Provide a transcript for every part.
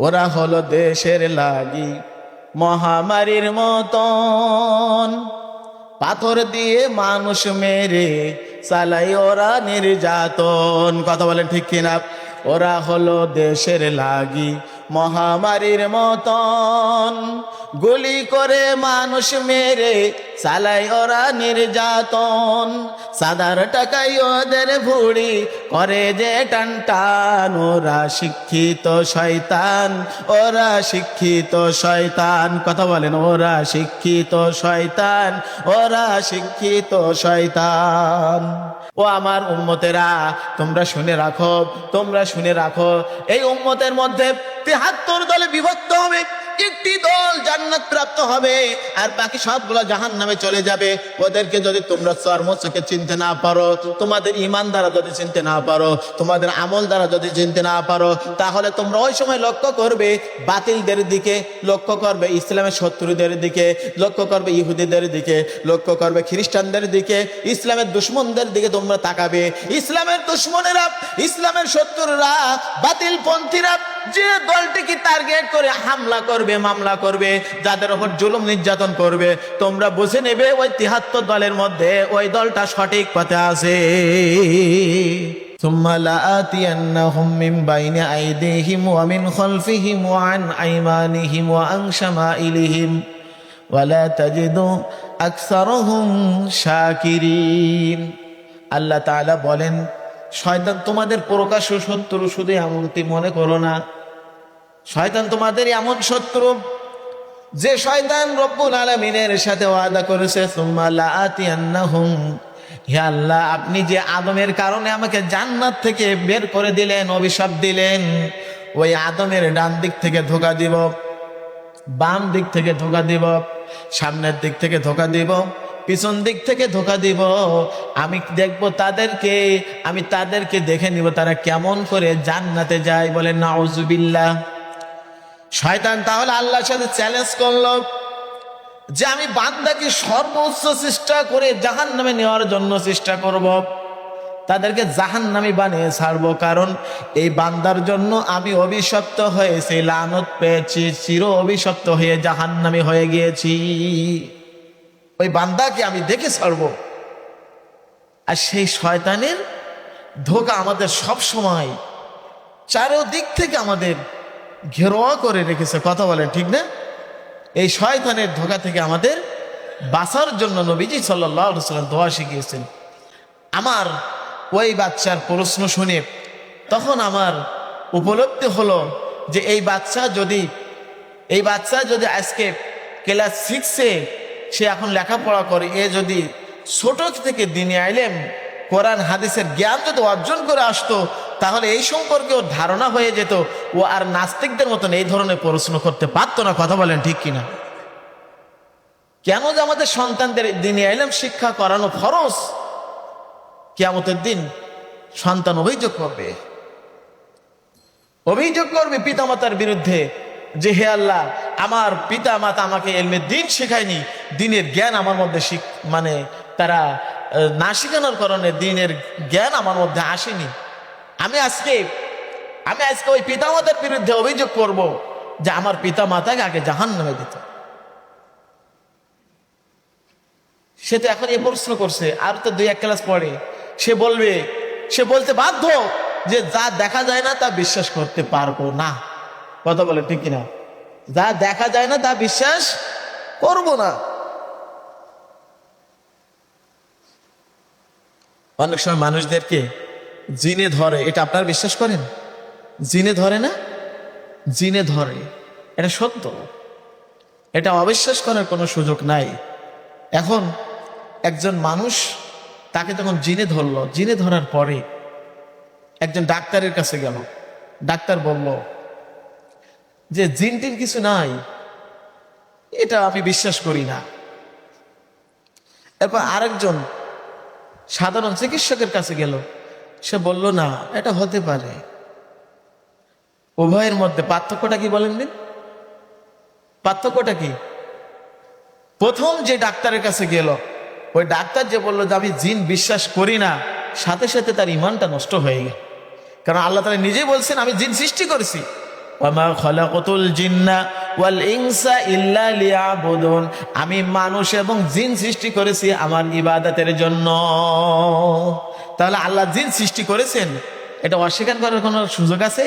ওরা হলো দেশের লাগি মহামারীর মতন, পাথর দিয়ে মানুষ মেরে চালাই ওরা নির্যাতন। কথা বলেন ঠিক কিনা? ওরা হলো দেশের লাগি মহামারীর মতন, গুলি করে মানুষ মেরে চালাই ওরা নির্যাতন। সাদার টাকাই ওদের ভুড়ি করে যে টান টান, ওরা শিক্ষিত শয়তান, ওরা শিক্ষিত শয়তান। কথা বলেন, ওরা শিক্ষিত শয়তান, ওরা শিক্ষিত শয়তান। ও আমার উম্মতেরা, তোমরা শুনে রাখো, তোমরা শুনে রাখো, এই উম্মতের মধ্যে ৭৩ দলে বিভক্ত হবে। একটি দল জান্নাত প্রাপ্ত হবে আর বাকি সবগুলো জাহান্নামে চলে যাবে। ওদেরকে যদি তোমরা চর্মচোখে চিনতে না পারো, তোমাদের ঈমান দ্বারা যদি চিনতে না পারো, তোমাদের আমল দ্বারা যদি চিনতে না পারো, তাহলে তোমরা ওই সময় লক্ষ্য করবে বাতিলদের দিকে, লক্ষ্য করবে ইসলামের শত্রুদের দিকে, লক্ষ্য করবে ইহুদিদের দিকে, লক্ষ্য করবে খ্রিস্টানদের দিকে, ইসলামের দুশমনদের দিকে তোমরা তাকাবে। ইসলামের দুশমনেরা, ইসলামের শত্রুরা, বাতিল পন্থীরা যে দলটিকে টার্গেট করে হামলা করবে, মামলা করবে, যাদের উপর জুলুম নির্যাতন করবে, তোমরা বুঝে নেবে ওই ৭৩ দলের মধ্যে ওই দলটা সঠিক পথে আছে। ثم لآتينهم من بين أيديهم ومن خلفهم وعن أيمانهم وعن شمائلهم ولا تجد أكثرهم شاكرين। আল্লাহ তাআলা বলেন, শয়তান তোমাদের প্রকাশ্য শত্রু, শুধু এমনটি মনে করো না। শয়তান তোমাদের এমন শত্রু যে শয়তান রব্বুল আলামিনের সাথে ওয়াদা করেছে, সুম্মা লাআতিয়ান্নাহুম, হে আল্লাহ, আপনি যে আদমের কারণে আমাকে জান্নাত থেকে বের করে দিলেন, অভিশাপ দিলেন, ওই আদমের ডান দিক থেকে ধোঁকা দিব, বাম দিক থেকে ধোঁকা দিব, সামনের দিক থেকে ধোঁকা দিব, পিছন দিক থেকে ধোঁকা দিব। আমি দেখবো তাদেরকে, আমি তাদেরকে দেখে নিব তারা কেমন করে জান্নাতে যায়। বলে নাউজুবিল্লাহ। শয়তান তাহলে আল্লাহর সাথে চ্যালেঞ্জ করলো যে আমি বান্দাকে সর্বোচ্চ চেষ্টা করে জাহান্নামে নেওয়ার জন্য চেষ্টা করব, তাদেরকে জাহান্নামী বানিয়ে ছাড়বো, কারণ এই বান্দার জন্য আমি অভিশপ্ত হয়েছি, লানত পেয়েছি, চির অভিশপ্ত হয়ে জাহান্নামী হয়ে গিয়েছি। ওই বান্দাকে আমি দেখে ছাড়বো। আর সেই শয়তানের ধোঁকা আমাদের সব সময় চারদিক থেকে আমাদের ঘেরোয়া করে রেখেছে। কথা বলেন ঠিক না? এই শয়তানের ধোঁকা থেকে আমাদের বাঁচার জন্য নবীজি সাল্লাল্লাহু আলাইহি ওয়াসাল্লাম দোয়া শিখিয়েছেন। আমার ওই বাচ্চার প্রশ্ন শুনে তখন আমার উপলব্ধি হলো যে এই বাচ্চা যদি আজকে ক্লাস 6-এ সে এখন লেখাপড়া করে, এ যদি ছোট থেকে দিনে আইলেম কোরআন হাদিসের জ্ঞান যদি অর্জন করে আসতো, তাহলে এই সম্পর্কে ওর ধারণা হয়ে যেত, ও আর নাস্তিকদের মতন এই ধরনের প্রশ্ন করতে পারতো না। কথা বলেন ঠিক কিনা? কেন যে আমাদের সন্তানদের দিনে আইলেম শিক্ষা করানো ফরজ। কিয়ামতের দিন সন্তান অভিযোগ করবে পিতামাতার বিরুদ্ধে যে হে আল্লাহ, আমার পিতা মাতা আমাকে ইলমের দ্বীন শেখায়নি, দ্বীনের জ্ঞান আমার মধ্যে তারা না শেখানোর কারণে দ্বীনের জ্ঞান আমার মধ্যে আসেনি। আমি আজকে ওই পিতামাতার বিরুদ্ধে অভিযোগ করব যে আমার পিতা মাতাকে আগে জাহান্নামে দিত। সে তো এখন এই প্রশ্ন করছে, আর তো 2-1 ক্লাস পরে সে বলতে বাধ্য যে যা দেখা যায় না তা বিশ্বাস করতে পারবো না। কথা বলে ঠিক কিনা? যা দেখা যায় না তা বিশ্বাস করব না। অনেক সময় মানুষদেরকে জিনে ধরে, এটা আপনারা বিশ্বাস করেন? জিনে ধরে না? জিনে ধরে, এটা সত্য, এটা অবিশ্বাস করার কোনো সুযোগ নাই। এখন একজন মানুষ, তাকে যখন জিনে ধরলো, জিনে ধরার পরে একজন ডাক্তারের কাছে গেল। ডাক্তার বলল যে জিনটির কিছু নাই, এটা আমি বিশ্বাস করি না। এরপর আরেকজন সাধারণ চিকিৎসকের কাছে গেল, সে বলল না, এটা হতে পারে। উভয়ের মধ্যে পার্থক্যটা কি বলেন দিন? পার্থক্যটা কি? প্রথম যে ডাক্তারের কাছে গেল, ওই ডাক্তার যে বললো যে আমি জিন বিশ্বাস করি না, সাথে সাথে তার ইমানটা নষ্ট হয়ে গেল। কারণ আল্লাহ তাআলা নিজেই বলছেন আমি জিন সৃষ্টি করেছি। ওয়ামা খালাকাতুল জিন্না ওয়াল ইনসা ইল্লা লিয়াবুদুন, আমি মানুষ এবং জিন সৃষ্টি করেছি আমার ইবাদতের জন্য। তাহলে আল্লাহ জিন সৃষ্টি করেছেন, এটা অস্বীকার করার কোনো সুযোগ আছে?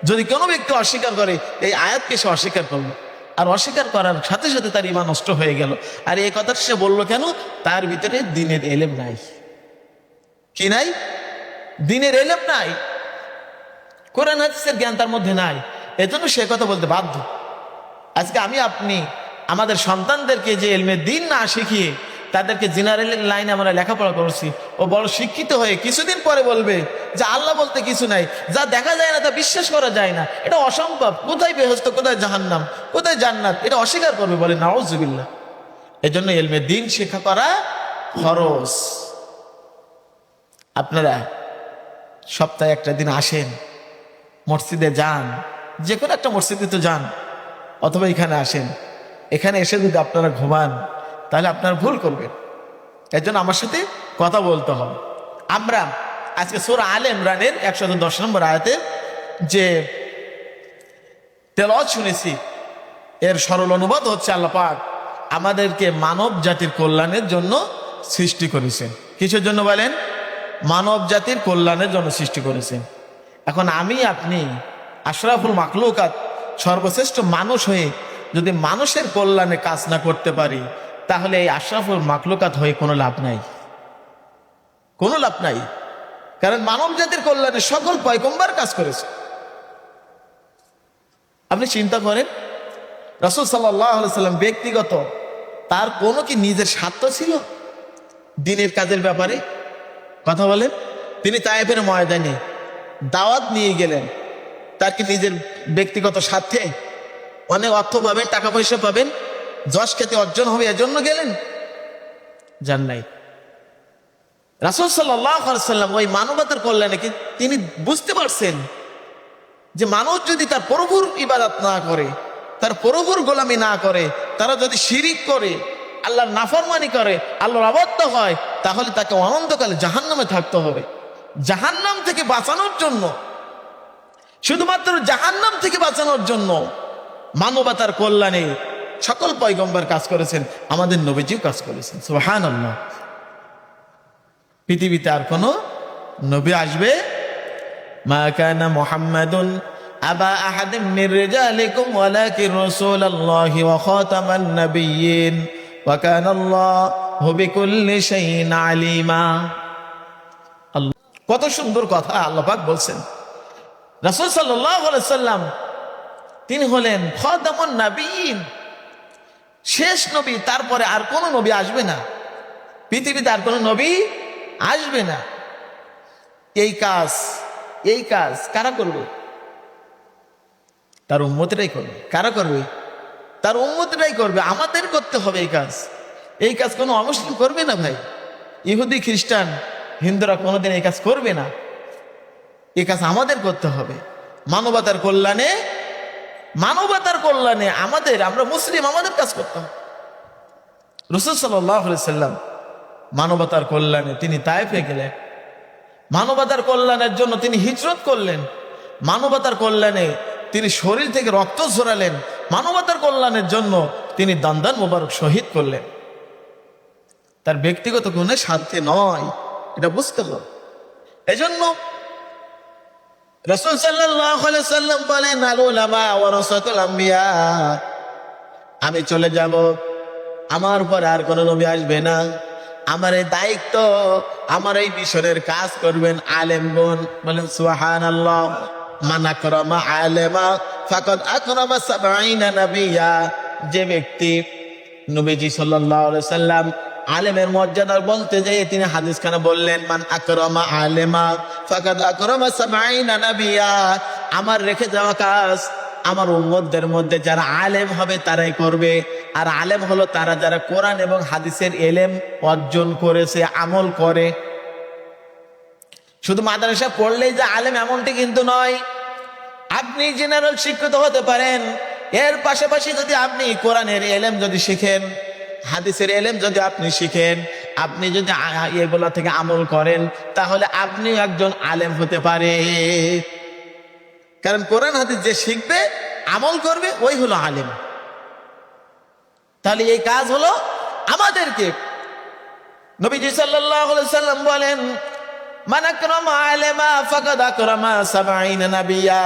যদি কোনো ব্যক্তি অস্বীকার করে, এই আয়াতকে সে অস্বীকার করলো, আর অস্বীকার করার সাথে সাথে তার ঈমান নষ্ট হয়ে গেল। আর এই কথা সে বললো কেন? তার ভিতরে দ্বীনের ইলম নাই। কি নাই? দ্বীনের ইলম নাই, কোরআন হাদিসের জ্ঞান তার মধ্যে নাই, এজন্য সে কথা বলতে বাধ্য। আজকে আমি আপনি আমাদের সন্তানদেরকে যে ইলমে দ্বীন না শিখিয়ে তাদেরকে জেনারেল লাইনে আমরা লেখাপড়া করছি, ও বড় শিক্ষিত হয়ে কিছুদিন পরে বলবে যে আল্লাহ বলতে কিছু নাই, যা দেখা যায় না তা বিশ্বাস করা যায় না, এটা অসম্ভব, কোথায় বেহেশত, কোথায় জাহান্নাম, কোথায় জান্নাত, এটা অস্বীকার করবে, বলে নাউজুবিল্লাহ। এজন্য ইলমে দ্বীন শিক্ষা করা ফরজ। আপনারা সপ্তাহে একটা দিন আসেন, মসজিদে যান, যে কোনো একটা মসজিদে তো যান, অথবা এখানে আসেন। এখানে এসে যদি আপনারা ঘুমান তাহলে আপনারা ভুল করবেন। এর জন্য আমার সাথে কথা বলতে হবে। আমরা আজকে সূরা আলে ইমরানের 110 নম্বর আয়াতের যে তেলাওয়াত শুনেছি, এর সরল অনুবাদ হচ্ছে আল্লাহ পাক আমাদেরকে মানব জাতির কল্যাণের জন্য সৃষ্টি করেছেন। কিসের জন্য বলেন? মানব জাতির কল্যাণের জন্য সৃষ্টি করেছেন। এখন আমি আপনি আশরাফুল মাখলুকাত, সর্বশ্রেষ্ঠ মানুষ হয়ে যদি মানুষের কল্যাণে কাজ না করতে পারি, তাহলে এই আশরাফুল মাখলুকাত হয়ে কোনো লাভ নাই, কোনো লাভ নাই। কারণ মানব জাতির কল্যাণে সকল পয়গম্বর কাজ করেছে। আপনি চিন্তা করেন, রাসূল সাল্লাল্লাহু আলাইহি সাল্লাম ব্যক্তিগত তার কোনো কি নিজের স্বার্থ ছিল দ্বীনের কাজের ব্যাপারে? কথা বলেন। তিনি তায়েফের ময়দানে দাওয়াত নিয়ে গেলেন, তার কি নিজের ব্যক্তিগত স্বার্থে অনেক অর্থ পাবেন, টাকা পয়সা পাবেন, যশ খ্যাতি অর্জন হবে এজন্য গেলেন? যান নাই। রাসূল সাল্লাল্লাহু আলাইহি সাল্লাম ওই মানবতার কল্যাণে তিনি বুঝতে পারছেন যে মানুষ যদি তার প্রভুর ইবাদত না করে, তার প্রভুর গোলামি না করে, তারা যদি শিরিক করে, আল্লাহর নাফরমানি করে, আল্লাহর অবাধ্য হয়, তাহলে তাকে অনন্তকালে জাহান্নামে থাকতে হবে। জাহান্নাম থেকে বাঁচানোর জন্য, শুধুমাত্র জাহান্নাম থেকে বাঁচানোর জন্য মানবতার কল্যাণে সকল পয়গম্বর কাজ করেছেন, আমাদের নবীজিও কাজ করেছেন। সুবহানাল্লাহ। পৃথিবীতে আর কোন নবী আসবে? মা কানা মুহাম্মাদুন আবা আহাদিম মির রিজালিকুম ওয়ালাকিন রাসূলুল্লাহি ওয়া খাতামান নাবিয়্যিন ওয়া কানা আল্লাহু বিকুল্লি শাইইন আলিমা। আল্লাহ, কত সুন্দর কথা আল্লাহ পাক বলছেন। রাসূল সাল্লাল্লাহু আলাইহি সাল্লাম তিনি হলেন খাতামুন নাবিয়্যিন, শেষ নবী, তারপরে আর কোন নবী আসবে না, পৃথিবীতে আর কোন নবী আসবে না। এই কাজ কারা করবে? তার উম্মতেরাই করবে। কারা করবে? তার উম্মতেরাই করবে। আমাদের করতে হবে এই কাজ কোনো অমুসলিম করবে না ভাই। ইহুদি, খ্রিস্টান, হিন্দুরা কোনোদিন এই কাজ করবে না। এই কাজ আমাদের করতে হবে। মানবতার কল্যাণে আমরা মুসলিম, আমাদের কাজ করতে হবে। রাসূল সাল্লাল্লাহু আলাইহি সাল্লাম মানবতার কল্যাণে তিনি তায়েফে গেলেন, মানবতার কল্যাণের জন্য তিনি হিজরত করলেন, মানবতার কল্যাণে তিনি শরীর থেকে রক্ত ঝরালেন, মানবতার কল্যাণের জন্য তিনি দান্দান মোবারক শহীদ করলেন। তার ব্যক্তিগত গুণে স্বার্থে নয়, এটা বুঝতে হবে। এজন্য রাসূল সাল্লাল্লাহু আলাইহি সাল্লাম বলেন, আল উলামা ওয়ারাসাতুল আম্বিয়া, আমি চলে যাব, আমার পর আর কোন নবী আসবে না, আমার এই দায়িত্ব, আমার এই মিশনের কাজ করবেন আলেমগণ। বলেন সুবহানাল্লাহ। মান আকরামা আলেমা ফাকাদ আকরামা ৭০ নবিয়্যা। যে ব্যক্তি নবীজি সাল্লাল্লাহু আলাইহি সাল্লাম আলেমের মর্যাদা বলতে যেয়ে তিনি হাদিস খানে বললেন, মান আকরামা আলেমা ফাকাদ আকরামা ৭০ নবিয়্যা। আমার রেখে যাওয়া কাজ আমার উম্মতদের মধ্যে যারা আলেম হবে তারাই করবে। আর আলেম হলো তারা যারা কোরআন এবং হাদিসের ইলম অর্জন করেছে, আমল করে। শুধু মাদ্রাসা পড়লেই যে আলেম এমনটি কিন্তু নয়। আপনি জেনারেল শিক্ষিত হতে পারেন, এর পাশাপাশি যদি আপনি কোরআনের ইলম যদি শিখেন, হাদিসের ইলম যদি আপনি শিখেন, আপনি যদি এগুলা থেকে আমল করেন, তাহলে আপনি একজন আলেম হতে পারে। কারণ কোরআন হাদিস যে শিখবে, আমল করবে, ওই হলো আলেম। তাহলে এই কাজ হলো আমাদেরকে। নবীজি সাল্লাল্লাহু আলাইহি সাল্লাম বলেন, মান আকরামা আলেমা ফাকাদ আকরামা ৭০ নাবিয়্যা।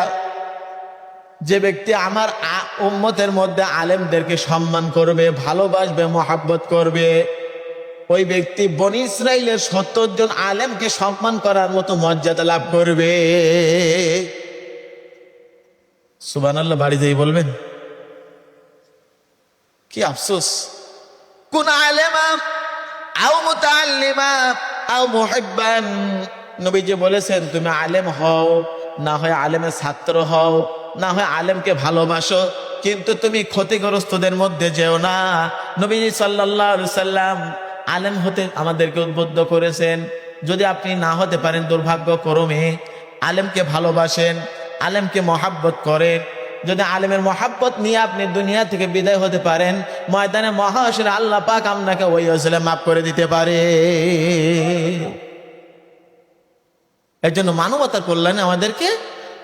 যে ব্যক্তি আমার উম্মতের মধ্যে আলেমদেরকে সম্মান করবে, ভালোবাসবে, মহব্বত করবে, ওই ব্যক্তি বনি ইসরাইলের ৭০ জন আলেমকে সম্মান করার মতো মর্যাদা লাভ করবে। সুবহানাল্লাহ বাড়ি যেই বলবেন। কি আফসোস! কুন আলেমা আও মুতাআল্লিমা আও মুহিব্বান। নবীজি বলেছেন, তুমি আলেম হও, না হয় আলেমের ছাত্র হও, না হয় আলেমকে ভালোবাসো, কিন্তু তুমি ক্ষতিগ্রস্তদের মধ্যে যেও না। নবীজি সাল্লাল্লাহু আলাইহি সাল্লাম আলেম হতে আমাদেরকে উদ্বুদ্ধ করেছেন। যদি আপনি না হতে পারেন, দুর্ভাগ্যক্রমে আলেমকে ভালোবাসেন, আলেমকে মহাব্বত করেন। যদি আলেমের মহাব্বত নিয়ে আপনি দুনিয়া থেকে বিদায় হতে পারেন, ময়দানে মহাশরে আল্লাহ পাক আপনাকে ওই ওসিলায় মাফ করে দিতে পারে। এর জন্য মানবতার কল্যাণে আমাদেরকে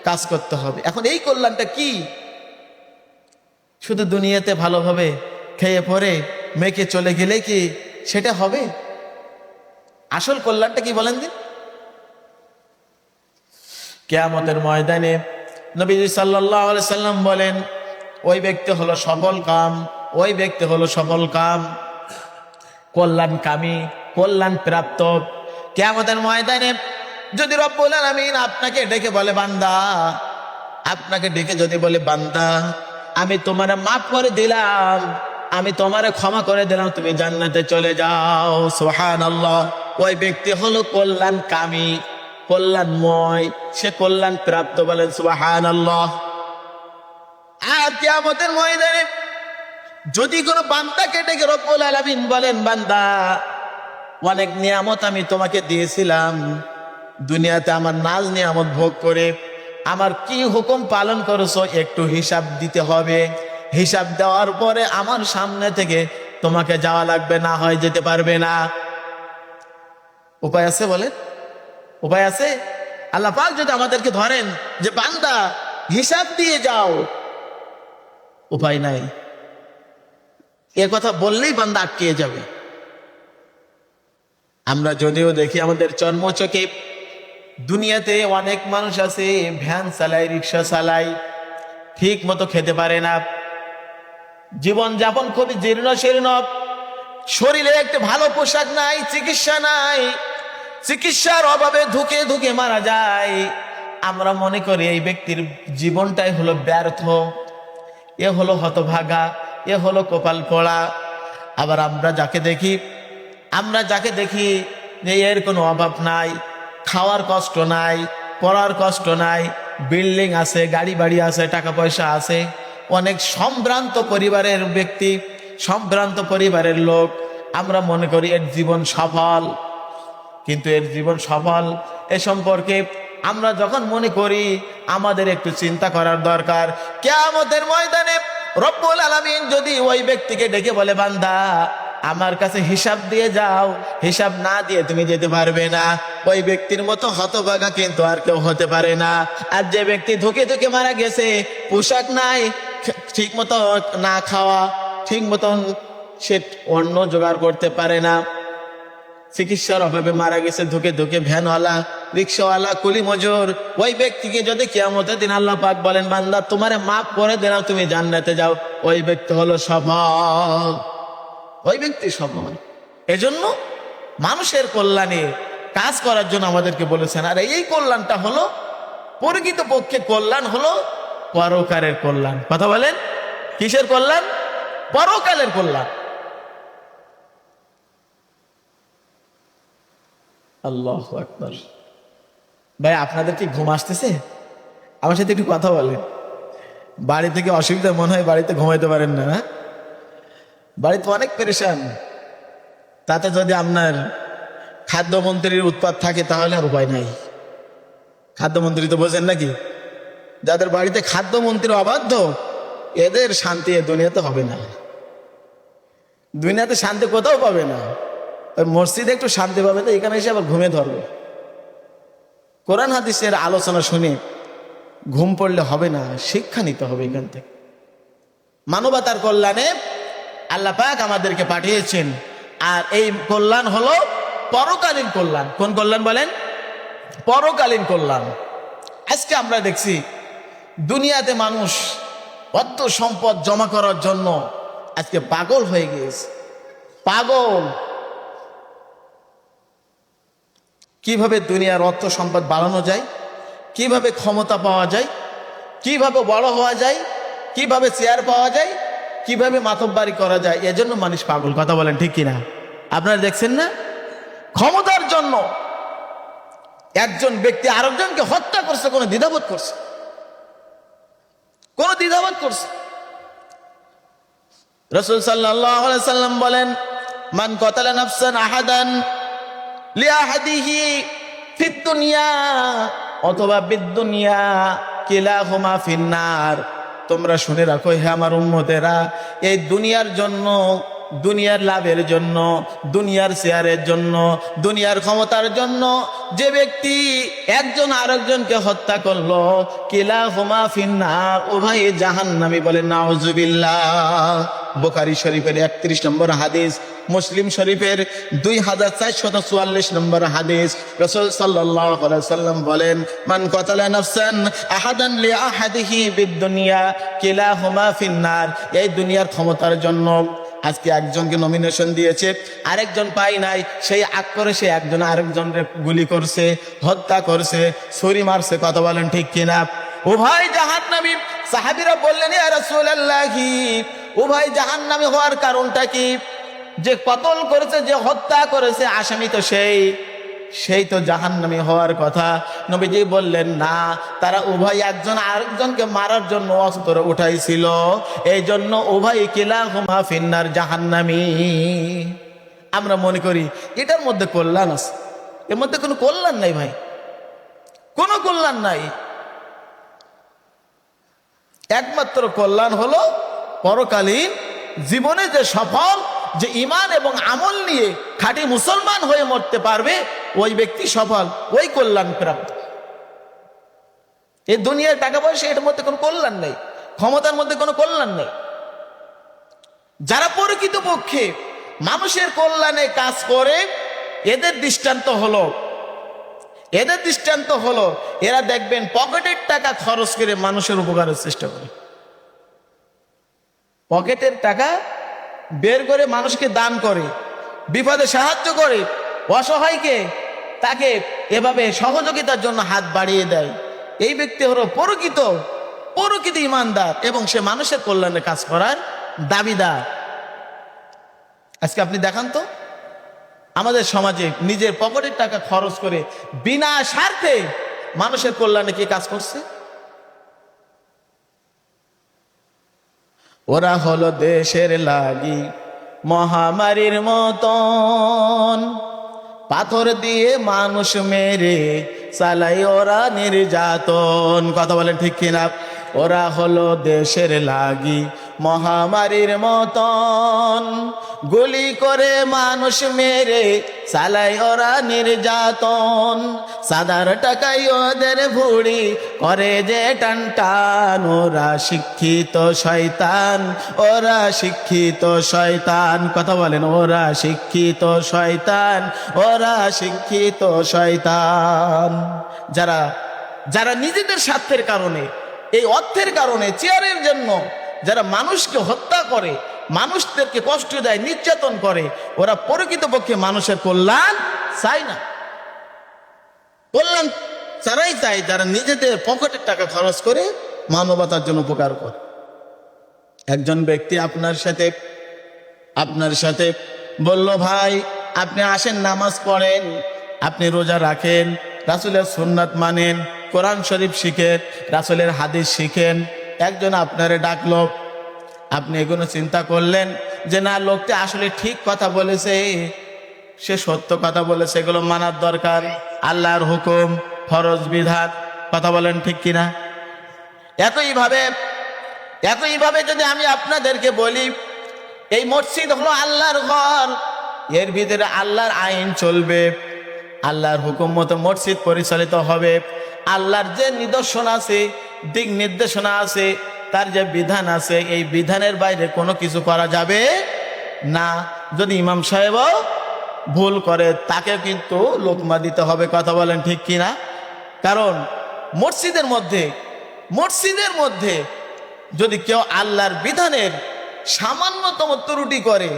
কাজ করতে হবে। এখন এই কল্যাণটা কি? শুধু দুনিয়াতে ভালোভাবে খেয়ে পরে মেয়েকে চলে গেলে কি সেটা হবে? আসল কল্যাণটা কি বলেন দিন? কিয়ামতের ময়দানে নবীজি সাল্লাল্লাহু আলাইহি সাল্লাম বলেন, ওই ব্যক্তি হলো সফল কাম, ওই ব্যক্তি হলো সফল কাম, কল্যাণকামী, কল্যাণ প্রাপ্ত। কিয়ামতের ময়দানে যদি রব্বুল আলামিন আপনাকে ডেকে বলে, বান্দা, আপনাকে ডেকে যদি বলে, বান্দা, আমি তোমারে মাফ করে দিলাম, আমি তোমারে ক্ষমা করে দিলাম, তুমি জান্নাতে চলে যাও, সুবহানাল্লাহ। ওই ব্যক্তি হলো কল্যাণকামী, কল্যাণময়, সে কল্যাণ প্রাপ্ত, বলেন সুবহানাল্লাহ। আর কিয়ামতের ময়দানে যদি কোনো বান্দাকে ডেকে রব্বুল আলামিন বলেন, বান্দা, অনেক নিয়ামত আমি তোমাকে দিয়েছিলাম, দুনিয়াতে আমার নাজ নিয়ামত ভোগ করে আমার কি হুকুম পালন করেছো একটু হিসাব দিতে হবে। হিসাব দেওয়ার পরে আমার সামনে থেকে তোমাকে যাওয়া লাগবে, না হয় যেতে পারবে না। উপায় আছে? বলেন, উপায় আছে? আল্লাহ পাক যদি আমাদেরকে ধরেন যে বান্দা হিসাব দিয়ে যাও, উপায় নাই। এ কথা বললেই বান্দা আটকে যাবে। আমরা যদিও দেখি আমাদের চর্মচোখে দুনিয়াতে অনেক মানুষ আছে, ভ্যান চালায়, রিক্সা চালায়, ঠিক মতো খেতে পারে না, জীবন যাপন খুবই জীর্ণ শীর্ণ, শরীরে একটা ভালো পোশাক নাই, চিকিৎসা নাই, চিকিৎসার অভাবে ধুকে ধুকে মারা যায়। আমরা মনে করি এই ব্যক্তির জীবনটাই হলো ব্যর্থ, এ হলো হতভাগা, এ হলো কপাল পোড়া। আবার আমরা যাকে দেখি যে এর কোনো অভাব নাই, খাওয়ার কষ্ট নাই, পড়ার কষ্ট নাই, বিল্ডিং আছে, গাড়ি বাড়ি আছে, টাকা পয়সা আছে, অনেক সম্ভ্রান্ত পরিবারের ব্যক্তি, সম্ভ্রান্ত পরিবারের লোক, আমরা মনে করি এর জীবন সফল। কিন্তু এর জীবন সফল এ সম্পর্কে আমরা যখন মনে করি, আমাদের একটু চিন্তা করার দরকার। কিয়ামতের ময়দানে রব্বুল আলামিন যদি ওই ব্যক্তিকে ডেকে বলে, বান্দা, আমার কাছে হিসাব দিয়ে যাও, হিসাব না দিয়ে তুমি যেতে পারবে না, ওই ব্যক্তির মতো হতভাগা কিন্তু আর কেউ হতে পারে না। আর যে ব্যক্তি ধুকে ধুকে মারা গেছে, পোশাক নাই, ঠিক মতো না খাওয়া, ঠিক মতন সে অন্ন জোগাড় করতে পারে না, চিকিৎসার অভাবে মারা গেছে, ধুকে ধুকে ভ্যানওয়ালা, রিক্সাওয়ালা, কুলি মজুর, ওই ব্যক্তিকে যদি কিয়ামতের দিন আল্লাহ পাক বলেন, বান্দা, তোমারে মাফ করে দিলাম, তুমি জান্নাতে যাও, ওই ব্যক্তি হলো সফল, ওই ব্যক্তি সফল। এজন্য মানুষের কল্যাণে কাজ করার জন্য আমাদেরকে বলেছেন। আর এই কল্যাণটা হলো প্রকৃতপক্ষে কল্যাণ হলো পরকালের কল্যাণ। কথা বলেন, কিসের কল্যাণ? পরকালের কল্যাণ। আল্লাহু আকবার। ভাই, আপনাদের কি ঘুম আসতেছে? আমার সাথে একটু কথা বলেন। বাড়ি থেকে অসুবিধা মনে হয়, বাড়িতে ঘুমাইতে পারেন না, না? বাড়িতে অনেক পেরেশান। তাতে যদি আপনার খাদ্যমন্ত্রীর উৎপাত থাকে তাহলে আর উপায় নাই। খাদ্যমন্ত্রী তো বোঝেন নাকি? যাদের বাড়িতে খাদ্যমন্ত্রী অবাধ্য, এদের শান্তি এ দুনিয়াতে হবে না। দুনিয়াতে শান্তি কোথাও পাবে না। ওই মসজিদে একটু শান্তি পাবে, তো এখানে এসে আবার ঘুমিয়ে ধরবে। কোরআন হাদিসের আলোচনা শুনে ঘুম পড়লে হবে না, শিক্ষা নিতে হবে এখান থেকে। মানবতার কল্যাণে আল্লাহ পাক আমাদেরকে পাঠিয়েছেন, আর এই কল্যাণ হলো পরকালীন কল্যাণ। কোন কল্যাণ বলেন? পরকালীন কল্যাণ। আজকে আমরা দেখছি দুনিয়াতে মানুষ অর্থ সম্পদ জমা করার জন্য আজকে পাগল হয়ে গিয়েছে, পাগল। কিভাবে দুনিয়ার অর্থ সম্পদ বাড়ানো যায়, কিভাবে ক্ষমতা পাওয়া যায়, কিভাবে বড় হওয়া যায়, কিভাবে চেয়ার পাওয়া যায়, কিভাবে মাতব্বারি করা যায়, এজন্য মানুষ পাগল। কথা বলেন ঠিক কিনা? আপনারা দেখছেন না? ক্ষমতার জন্য একজন ব্যক্তি আরেকজনকে হত্যা করছে, কোনো দ্বিধাবোধ করছে? কোন দ্বিধাবোধ করছে? রাসূল সাল্লাল্লাহু আলাইহি সাল্লাম বলেন, মান কাতালা নাফসান আহাদান লিআহাদিহি ফিদ দুনিয়া অথবা বিদ-দুনিয়া কিলাহুমা ফিন্নার। তোমরা শুনে রাখো হে আমার উম্মতেরা, এই দুনিয়ার জন্য, দুনিয়ার লাভের জন্য, দুনিয়ার শেয়ারের জন্য, দুনিয়ার ক্ষমতার জন্য যে ব্যক্তি একজন আরেকজনকে হত্যা করলো, কিলাহুমা ফিন্নার, উভয় জাহান্নামী। বলেন নাউজুবিল্লাহ। বুখারী শরীফের 31 নম্বর হাদিস, মুসলিম শরীফের 2444 নম্বর হাদিস। রাসূল সাল্লাল্লাহু আলাইহি সাল্লাম বলেন, মান কাতালা নাফসান আহাদান লিআহাদিহি বিদ-দুনিয়া কিলাহুমা ফিন্নার। এই দুনিয়ার ক্ষমতার জন্য আজকে একজনকে নমিনেশন দিয়েছে, আরেকজন পাই নাই, সেই আগ করে সে একজন আরেকজনকে গুলি করছে, হত্যা করছে, ছুরি মারছে। কথা বলেন ঠিক কিনা? উভয় জাহান্নামী। সাহাবীরা বললেন, ইয়া রাসূলুল্লাহি, উভয় জাহান্নামী হওয়ার কারণটা কি? যে কতল করেছে, যে হত্যা করেছে, আসামি তো সেই তো জাহান্নামী হওয়ার কথা। নবীজি বললেন, না, তারা উভয় একজন আরেকজনকে মারার জন্য অস্ত্র উঠাইছিল, এই জন্য উভয় কিলাহুমা ফিন্নার, জাহান্নামী। আমরা মনে করি এটার মধ্যে কল্যাণ আছে, এর মধ্যে কোনো কল্যাণ নাই ভাই, কোনো কল্যাণ নাই। একমাত্র কল্যাণ হলো পরকালীন জীবনে যে সফল, যে ঈমান এবং আমল নিয়ে খাঁটি মুসলমান হয়ে মরতে পারবে, ওই ব্যক্তি সফল, ওই কল্যাণ প্রাপ্ত। এই দুনিয়ার টাকা পয়সা, এর মধ্যে কোনো কল্যাণ নেই, ক্ষমতার মধ্যে কোনো কল্যাণ নেই। যারা প্রকৃতপক্ষে মানুষের কল্যাণে কাজ করে, এদের দৃষ্টান্ত হলো এরা দেখবেন পকেটের টাকা খরচ করে মানুষের উপকারের চেষ্টা করে, পকেটের টাকা বের করে মানুষকে দান করে, বিপদে সাহায্য করে, অসহায়কে তাকে এভাবে সহযোগিতার জন্য হাত বাড়িয়ে দেয়। এই ব্যক্তি হলো প্রকৃত ইমানদার এবং সে মানুষের কল্যাণে কাজ করার দাবিদার। আজকে আপনি দেখান তো, আমাদের সমাজে নিজের পকেটের টাকা খরচ করে বিনা স্বার্থে মানুষের কল্যাণে কি কাজ করছে? ওরা হলো দেশের লাগি মহামারীর মতন, পাথর দিয়ে মানুষ মেরে চালাই ওরা নির্যাতন। কথা বলেন ঠিক কিনা? ওরা হলো দেশের লাগি মহামারীর মতন, গুলি করে মানুষ মেরে চালাই ওরা নির্যাতন। সাদার টাকাই ওদের ভুড়ি করে যে টান টান, ওরা শিক্ষিত শয়তান, ওরা শিক্ষিত শয়তান। কথা বলেন, ওরা শিক্ষিত শয়তান, ওরা শিক্ষিত শয়তান। যারা নিজেদের স্বার্থের কারণে, এই অর্থের কারণে, চেয়ারের জন্য যারা মানুষকে হত্যা করে, মানুষদেরকে কষ্ট দেয়, নির্যাতন করে, ওরা প্রকৃতপক্ষে মানুষের কল্যাণ চায় না। কল্যাণ তারাই চায় যারা নিজেদের পকেটের টাকা খরচ করে মানবতার জন্য উপকার করে। একজন ব্যক্তি আপনার সাথে বলল, ভাই আপনি আসেন, নামাজ পড়েন, আপনি রোজা রাখেন, রাসূলের সুন্নাত মানেন, কোরআন শরীফ শিখেন, রাসূলের হাদিস শিখেন। একজন আপনারে ডাকলো, আপনি এগুলো চিন্তা করলেন যে না, লোকটা আসলে ঠিক কথা বলেছে, সে সত্য কথা বলেছে, এগুলো মানার দরকার, আল্লাহর হুকুম, ফরজ বিধান। কথা বলেন ঠিক কিনা? একইভাবে যদি আমি আপনাদেরকে বলি, এই মসজিদ হলো আল্লাহর ঘর, এর ভিতরে আল্লাহর আইন চলবে, আল্লাহর হুকুম মতো মসজিদ পরিচালিত হবে, আল্লাহর যে নিদর্শন আছে, দিক নির্দেশনা আছে, তার যে বিধান আছে, এই বিধানের বাইরে কোনো কিছু করা যাবে না। যদি ইমাম সাহেবও ভুল করে তাকে কিন্তু লোকমা দিতে হবে। কথা বলেন ঠিক কিনা? কারণ মসজিদের মধ্যে যদি কেউ আল্লাহর বিধানের সামান্যতম ত্রুটি করে,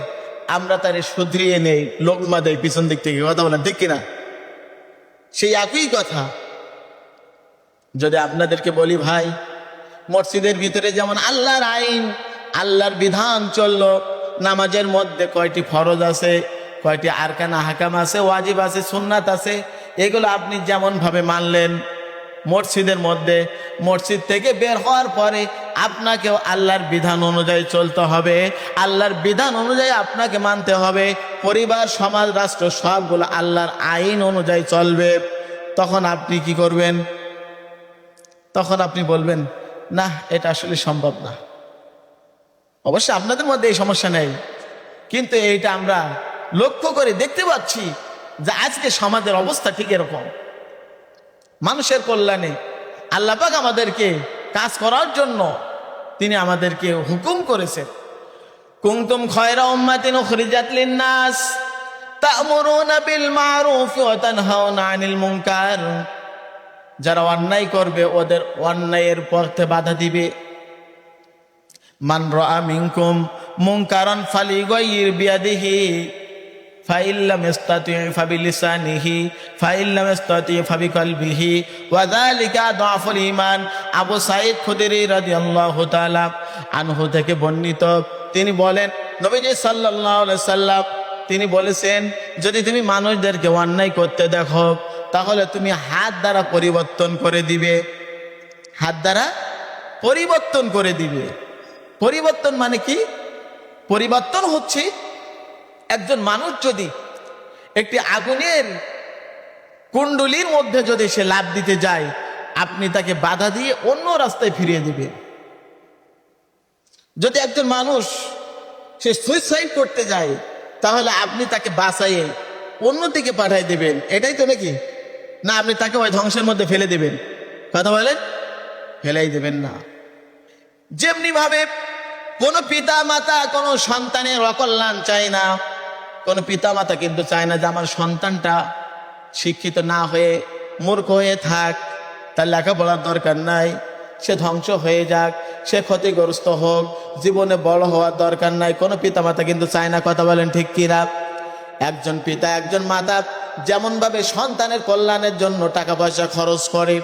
আমরা তারে শুধরিয়ে নেই, লোকমা দেয় পিছন দিক থেকে। কথা বলেন ঠিক কিনা? সেই একই কথা যদি আপনাদেরকে বলি, ভাই মসজিদের ভিতরে যেমন আল্লাহর আইন, আল্লাহর বিধান চললো, নামাজের মধ্যে কয়টি ফরজ আছে, কয়টি আরকান হাকাম আছে, ওয়াজিব আছে, সুন্নাত আছে, এগুলো আপনি যেমন ভাবে মানলেন মসজিদের মধ্যে, মসজিদ থেকে বের হওয়ার পরে আপনাকেও আল্লাহর বিধান অনুযায়ী চলতে হবে, আল্লাহর বিধান অনুযায়ী আপনাকে মানতে হবে। পরিবার, সমাজ, রাষ্ট্র সবগুলো আল্লাহর আইন অনুযায়ী চলবে। তখন আপনি কি করবেন? তখন আপনি বলবেন, না এটা আসলে সম্ভব না। অবশ্যই আপনাদের মধ্যে এই সমস্যা নেই, কিন্তু এইটা আমরা লক্ষ্য করে দেখতে পাচ্ছি যে আজকে সমাজের অবস্থা ঠিক এরকম। মানুষের কল্যাণে আল্লাহ পাক আমাদেরকে কাজ করার জন্য তিনি আমাদেরকে হুকুম করেছেন, কুনতুম খায়রা উম্মাতিন উখরিজাত লিন-নাস তা'মুরুনা বিল মা'রুফ ওয়া তানহাউনা আনিল মুনকার। যারা অন্যায় করবে ওদের অন্যায়ের পথে বাধা দিবে। মান রাআ মিনকুম মুনকারান ফালিগাইয়ির বিয়াদিহি ফাইল্লাম ইস্তাতি' ফাবিলিসানিহি ফাইল্লাম ইস্তাতি' ফাবিকলবিহি ওয়া যালিকা দাফুল ঈমান। আবু সাঈদ খুদরি রাদিয়াল্লাহু তাআলা আনহু থেকে বর্ণিত, তিনি বলেন, নবীজি সাল্লাল্লাহু আলাইহি সাল্লাম তিনি বলেছেন, যদি তুমি মানুষদেরকে অন্যায় করতে দেখো তাহলে তুমি হাত দ্বারা পরিবর্তন করে দিবে। হাত দ্বারা পরিবর্তন করে দিবে। পরিবর্তন মানে কি? পরিবর্তন হচ্ছে একজন মানুষ যদি একটি আগুনের কুণ্ডলীর মধ্যে যদি সে লাফ দিতে যায়, আপনি তাকে বাধা দিয়ে অন্য রাস্তায় ফিরিয়ে দিবেন। যদি একজন মানুষ সে সুইসাইড করতে যায়, তাহলে আপনি তাকে বাঁচাইয়ে অন্যদিকে পাঠাই দেবেন। এটাই তো নাকি? না আপনি তাকে ওই ধ্বংসের মধ্যে ফেলে দেবেন? কথা বলেন, ফেলাই দেবেন না। যেমনি ভাবে কোনো পিতা মাতা কোনো সন্তানের অকল্যাণ চায় না। কোনো পিতা মাতা কিন্তু চায় না যে আমার সন্তানটা শিক্ষিত না হয়ে মূর্খ হয়ে থাক, তার লেখাপড়ার দরকার নাই, সে ধ্বংস হয়ে যাক, সে ক্ষতিগ্রস্ত হোক, জীবনে বড় হওয়ার দরকার নাই, কোনো পিতা মাতা কিন্তু চায় না। কথা বলেন ঠিক কিনা? একজন পিতা, একজন মাতা যেমন ভাবে সন্তানের কল্যাণের জন্য টাকা পয়সা খরচ করে,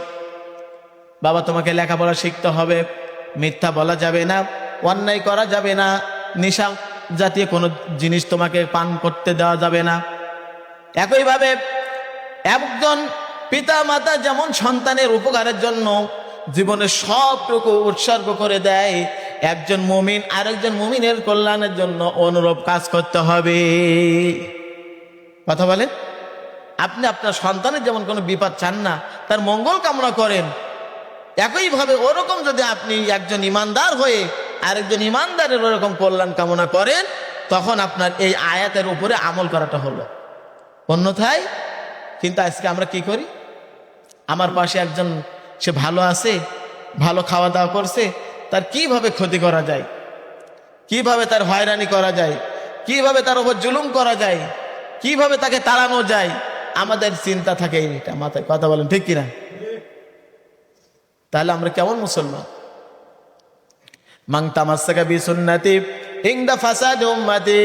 বাবা তোমাকে লেখাপড়া শিখতে হবে, মিথ্যা বলা যাবে না, অন্যায় করা যাবে না, নেশা জাতীয় কোনো জিনিস তোমাকে পান করতে দেওয়া যাবে না। একইভাবে একজন পিতা মাতা যেমন সন্তানের উপকারের জন্য জীবনের সবটুকু উৎসর্গ করে দেয়, একজন মুমিন আরেকজন মুমিনের কল্যাণের জন্য অনুরূপ কাজ করতে হবে। কথা বলেন, আপনি আপনার সন্তানের যেমন কোনো বিপদ চান না, তার মঙ্গল কামনা করেন, একইভাবে ওরকম যদি আপনি একজন ইমানদার হয়ে আরেকজন ইমানদারের ওরকম কল্যাণ কামনা করেন, তখন আপনার এই আয়াতের উপরে আমল করাটা হলো। অন্যথায় কিন্তু আজকে আমরা কি করি? আমার পাশে একজন সে ভালো আছে, ভালো খাওয়া দাওয়া করছে, তার কিভাবে ক্ষতি করা যায়, কিভাবে তার হয়রানি করা যায়, কিভাবে তার উপর জুলুম করা যায়, কিভাবে তাকে তাড়ানো যায়, আমাদের চিন্তা থাকে এইটা মাথায়। কথা বলেন ঠিক কিনা? তাহলে আমরা কেমন মুসলমান? মান তামাসসাকা বিসুন্নতি ইনদা ফাসাদি উম্মতি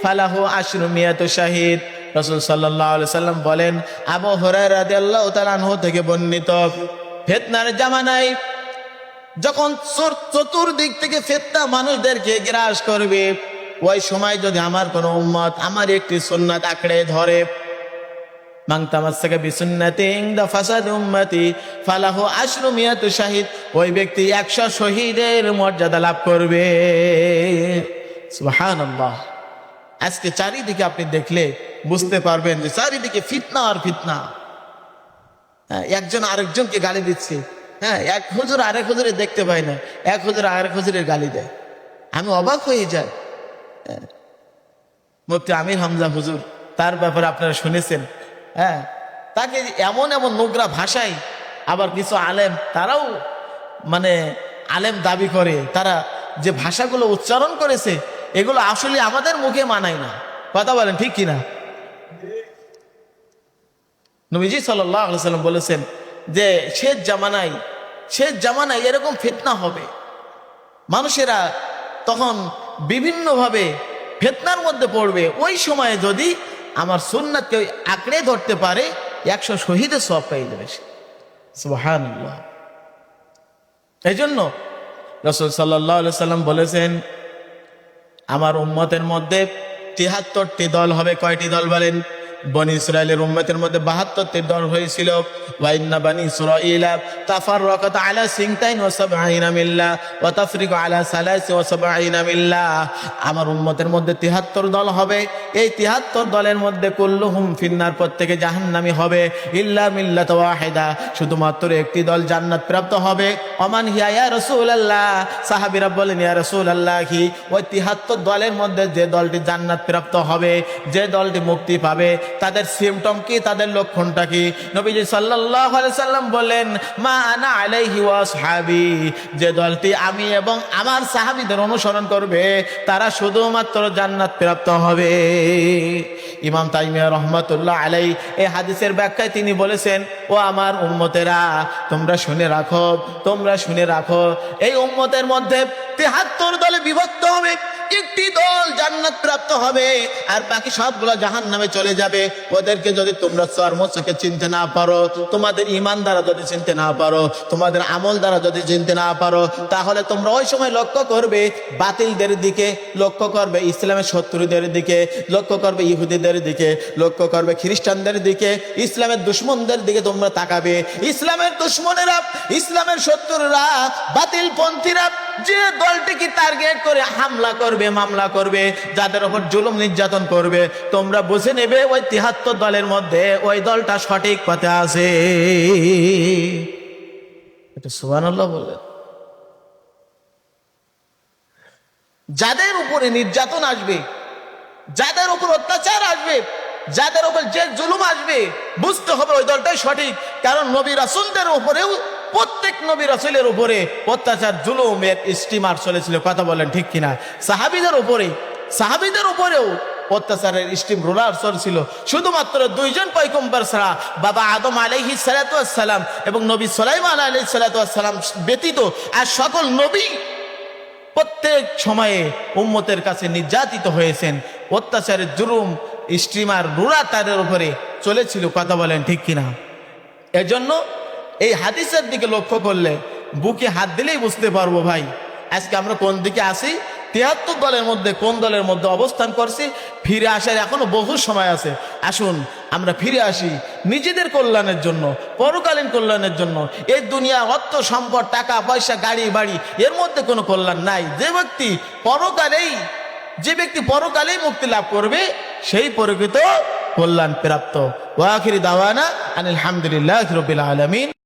ফালাহু আশরু মিয়াতু শাহিদ। রাসূল সাল্লাল্লাহু আলাইহি সাল্লাম বলেন, আবু হুরায়রা রাদিয়াল্লাহু তাআলা আনহু থেকে বর্ণিত, ফিতনার জামানায় যখন চতুর্দিক থেকে ফিতনা মানুষদেরকে গ্রাস করবে, ওই সময় যদি আমার কোনো উম্মত আমার একটি সুন্নাত আঁকড়ে ধরে, মান তামাসসাকা বিসুন্নতি ইনদা ফাসাদি উম্মতি ফালাহু আশরু মিয়াতু শাহিদ, ওই ব্যক্তি 100 শহীদের মর্যাদা লাভ করবে। সুবহানাল্লাহ। আজকে চারিদিকে আপনি দেখলে বুঝতে পারবেন যে চারিদিকে ফিতনা আর ফিতনা। একজন আরেকজনকে গালি দিচ্ছে, এক হুজুর আরেক হুজুরে দেখতে পায় না, এক হুজুর আরেক হুজুরের গালি দেয়। আমি অবাক হয়ে যাই। মুফতি আমির হামজা হুজুর, তার ব্যাপারে আপনারা শুনেছেন, তাকে এমন এমন নোংরা ভাষায় আবার কিছু আলেম তারাও মানে আলেম দাবি করে, তারা যে ভাষাগুলো উচ্চারণ করেছে এগুলো আসলে আমাদের মুখে মানায় না। কথা বলেন ঠিক কিনা? নবীজি সাল্লাল্লাহু আলাইহি সাল্লাম বলেছেন যে শেষ জামানায় এরকম ফিতনা হবে, মানুষেরা তখন বিভিন্নভাবে ফিতনার মধ্যে পড়বে। ওই সময়ে যদি আমার সুন্নাতকে আঁকড়ে ধরতে পারে 100 শহীদের সওয়াব পেয়ে যাবে। সুবহানাল্লাহ। এই জন্য রাসূল সাল্লাল্লাহু আলাইহি সাল্লাম বলেছেন আমার উম্মতের মধ্যে 73টি দল হবে। কয়টি দল বলেন? বনি ইসরাইলের উম্মতের মধ্যে 72টি দল হয়েছিল। ওয়া ইন্না বনি ইসরাঈলা তাফাররাকাত আলা 72 মিল্লাহ ওয়া তাফরিকু আলা 73 মিল্লাহ। আমার উম্মতের মধ্যে 73 দল হবে। এই 73 দলের মধ্যে কুল্লুহুম ফিন্নার, প্রত্যেকে জাহান্নামী হবে, ইল্লা মিল্লাত ওয়াহিদা, শুধুমাত্র একটি দল জান্নাত প্রাপ্ত হবে। ওমান হিয়া ইয়া রাসূলুল্লাহ, সাহাবীরা বলেন ইয়া রাসূলুল্লাহ কি? ওই 73 দলের মধ্যে যে দলটি জান্নাত প্রাপ্ত হবে, যে দলটি মুক্তি পাবে, তাদের সিমটম কি, তাদের লক্ষণটা কি? নবীজি সাল্লাল্লাহু আলাইহি সাল্লাম বলেন মা আনা আলাইহি ওয়া আসহাবি, যে দলটি আমি এবং আমার সাহাবীদের অনুসরণ করবে তারা শুধুমাত্র জান্নাত প্রাপ্ত হবে। ইমাম তাইমিয়া রাহমাতুল্লাহ আলাইহি এই হাদিসের ব্যাখ্যায় তিনি বলেছেন ও আমার উম্মতেরা তোমরা শুনে রাখো, এই উম্মতের মধ্যে 73 দলে বিভক্ত হবে। একটি দল জান্নাত প্রাপ্ত হবে আর বাকি সবগুলো জাহান্নামে চলে যাবে। ওদেরকে যদি তোমরা চর্মচোখে চিনতে না পারো, তোমাদের ঈমান দ্বারা যদি চিনতে না পারো, তোমাদের আমল দ্বারা যদি চিনতে না পারো, তাহলে তোমরা ওই সময় লক্ষ্য করবে বাতিলদের দিকে, লক্ষ্য করবে ইসলামের শত্রুদের দিকে, লক্ষ্য করবে ইহুদিদের দিকে, লক্ষ্য করবে খ্রিস্টানদের দিকে, ইসলামের দুশমনদের দিকে তোমরা তাকাবে। ইসলামের দুশমনেরা, ইসলামের শত্রুরা, বাতিল পন্থীরা যে দলটিকে টার্গেট করে হামলা করবে, মামলা করবে, যাদের উপর জুলুম নির্যাতন করবে, তোমরা বুঝে নেবে ওই 73 দলের মধ্যে ওই দলটা সঠিক পথে আছে। এটা সুবহানাল্লাহ বলে। যাদের উপরে নির্যাতন আসবে, যাদের উপর অত্যাচার আসবে, যাদের উপর যে জুলুম আসবে, বুঝতে হবে ওই দলটাই সঠিক। কারণ নবী রাসূলদের উপরেও, প্রত্যেক নবী রাসূলের উপরে অত্যাচার জুলুমের স্টিমার চলেছিল। কথা বলেন ঠিক কিনা? সাহাবীদের উপরেও অত্যাচারের স্টিম রোলার চলছিল। শুধুমাত্র 2 জন পয়গম্বর ছাড়া, বাবা আদম আলাইহিস সালাতু ওয়াস সালাম এবং নবী সুলাইমান আলাইহিস সালাতু ওয়াস সালাম ব্যতীত আর সকল নবী প্রত্যেক সময়ে উম্মতের কাছে নির্যাতিত হয়েছেন। অত্যাচারের জুলুম স্টিমার রোলার তাদের উপরে চলেছিল। কথা বলেন ঠিক কিনা? এজন্য এই হাদিসের দিকে লক্ষ্য করলে বুকে হাত দিলেই বুঝতে পারবো ভাই আজকে আমরা কোন দিকে আসি। 73 দলের মধ্যে কোন দলের মধ্যে অবস্থান করছি। ফিরে আসার এখনো বহু সময় আছে। আসুন আমরা ফিরে আসি নিজেদের কল্যাণের জন্য, পরকালীন কল্যাণের জন্য। এই দুনিয়া অর্থ সম্পদ, টাকা পয়সা, গাড়ি বাড়ি, এর মধ্যে কোনো কল্যাণ নাই। যে ব্যক্তি পরকালেই মুক্তি লাভ করবে সেই প্রকৃত কল্যাণ প্রাপ্ত। ওয়া আখিরি দাওয়ানা আনিল হামদুলিল্লাহি রাব্বিল আলামিন।